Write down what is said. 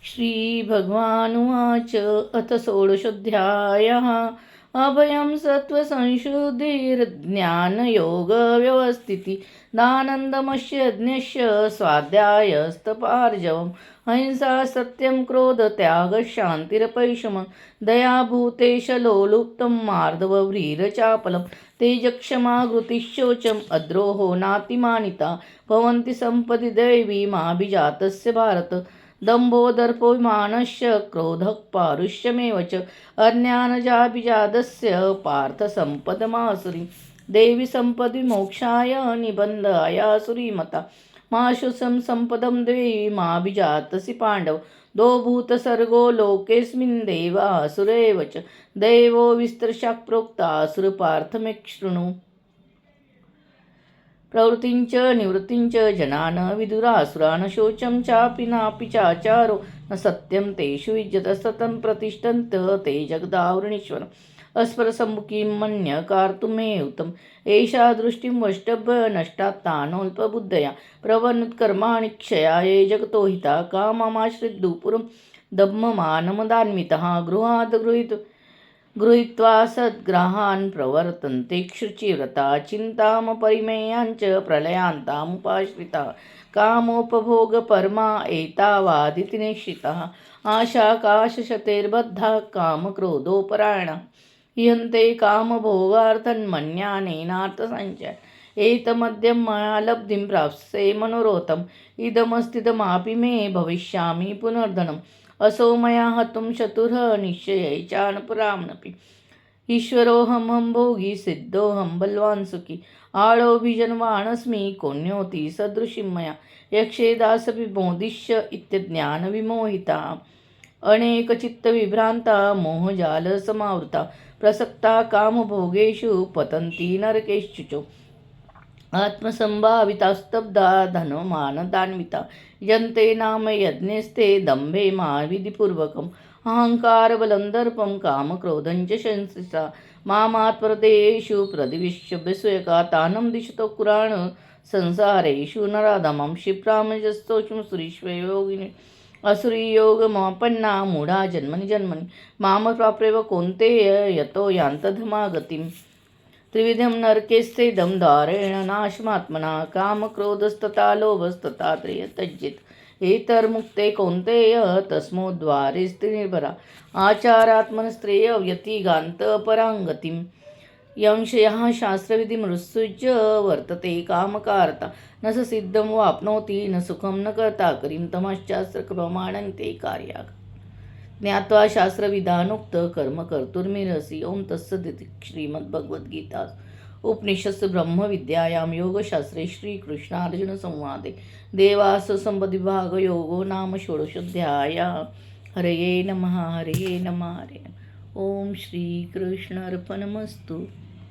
श्रीभगवानुवाच अथ षोडशोऽध्यायः अभयं सत्त्वसंशुद्धिर्ज्ञानयोगव्यवस्थितिः दानन्दमस्य यज्ञस्य स्वाध्यायस्तपार्जवम् अहिंसा सत्यं क्रोधत्यागः दयाभूतेशलोलुप्तं मार्दवव्रीरचापलं तेजक्षमा धृतिश्चोचम् अद्रोहो नातिमानिता भवन्ति सम्पदि दैवीमाभिजातस्य भारत दंभो दर्पोऽभिमानस्य क्रोधः पारुष्यमेव च अज्ञानजाभिजातस्य पार्थसम्पदमासुरीं देवी सम्पद्विमोक्षाय निबन्धायासुरीमता माशुसं सम्पदं देवीमाभिजातसि पाण्डव द्वौ भूतसर्गो लोकेऽस्मिन् देवासुर एव च दैवो विस्तरशाक् प्रोक्तासुरपार्थ मे शृणु प्रवृत्तिंच निवृत्तिंच जनान विदुरासुरान शोचं चापि नापि चाचारो न सत्यं तेषु विद्यतस्ततं प्रतिष्ठन्त ते जगदावृणीश्वर अस्परसम्मुखीं मन्यकार्तुमेयुतम् एषा दृष्टिं वष्टभ्य नष्टात्तानोऽल्पबुद्धया प्रवनुत्कर्माणि क्षया ये जगतो हिता काममाश्रिद्दुपुरं दम्ममानमदान्वितः गृहाद् गृहीत्वा सद्ग्रहान् प्रवर्तन्ते क्षुचिव्रता चिन्तामपरिमेयाञ्च प्रलयान्तामुपाश्रिताः कामोपभोगपरमा एतावादिति निश्चिताः आशाकाशशतैर्बद्धाः कामक्रोधोपरायणाः इहन्ते कामभोगार्थन्मन्यानेनार्थसञ्चय एतमद्यं मया लब्धिं प्राप्स्ये मनोरथम् इदमस्तिदमापि मे भविष्यामि पुनर्धनम् असौ मया हतुं चतुरः निश्चयै चानपराम्नपि ईश्वरोऽहं भोगी सिद्धोऽहं बलवान् सुखी आळोऽभिजनवानस्मि कोऽन्योति सदृशीं मया यक्षे दासपि मोदिष्य इत्यज्ञानविमोहिता अनेकचित्तविभ्रान्ता मोहजालसमावृता प्रसक्ता कामभोगेषु पतन्ति नरकेषु आत्मसंभावितास्तब्धा धनमानदान्विता यन्ते नाम यज्ञस्ते दम्भे माविधिपूर्वकम् अहङ्कारबलं दर्पं कामक्रोधञ्च संसिता मामात्प्रदेषु प्रदिविश्य विस्वयका तानं दिशतो कुराण संसारेषु नराधमं क्षिप्रामजस्तोषं सुरीश्वयोगिनि असुरीयोगमापन्ना मूढा जन्मनि जन्मनि माम प्राप्येव कौन्तेय यतो यान्तधमागतिम् त्रिविधं नरकेस्तेदं द्वारेण नाशमात्मना कामक्रोधस्तथा लोभस्तथा त्रयः एतर्मुक्ते कौन्तेय तस्मोद्वारेस्ते निर्भरा आचारात्मनस्त्रेय व्यतिगान्तपराङ्गतिं यंशयः शास्त्रविधिमनुसृज्य वर्तते कामकारता न स सिद्धं वाप्नोति न सुखं न कर्ता करीं तमश्चास्त्रप्रमाणन्ते कार्याः ज्ञात्वा शास्त्रविधानोक्त कर्म कर्तुर्मिरसि ओं तत्सदिति श्रीमद्भगवद्गीता उपनिषत्सु ब्रह्मविद्यायां योगशास्त्रे श्रीकृष्णार्जुनसंवादे देवासुरसम्पद्विभागयोगो नाम षोडशोऽध्यायः हरये नमः हरये नमः हरये नमः। ओं श्रीकृष्णार्पणमस्तु।